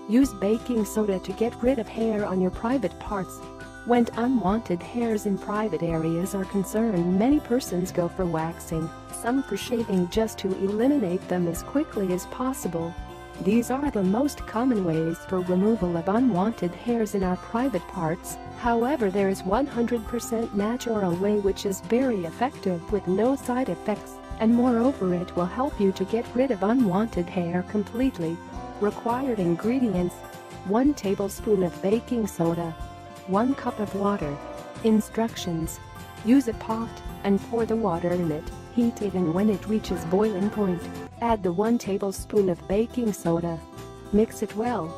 Use baking soda to get rid of hair on your private parts. When unwanted hairs in private areas are concerned, many persons go for waxing, some for shaving just to eliminate them as quickly as possible. These are the most common ways for removal of unwanted hairs in our private parts. However, there is 100% natural way which is very effective with no side effects, and moreover it will help you to get rid of unwanted hair completely. Required ingredients: 1 tablespoon of baking soda, 1 cup of water. Instructions: use a pot and pour the water in it, heat it, and when it reaches boiling point, add the 1 tablespoon of baking soda. Mix it well.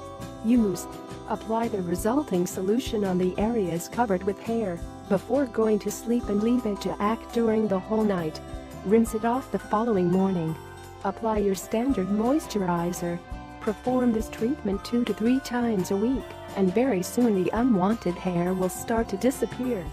Apply the resulting solution on the areas covered with hair before going to sleep and leave it to act during the whole night. Rinse it off the following morning. Apply your standard moisturizer. Perform this treatment 2 to 3 times a week, and very soon the unwanted hair will start to disappear.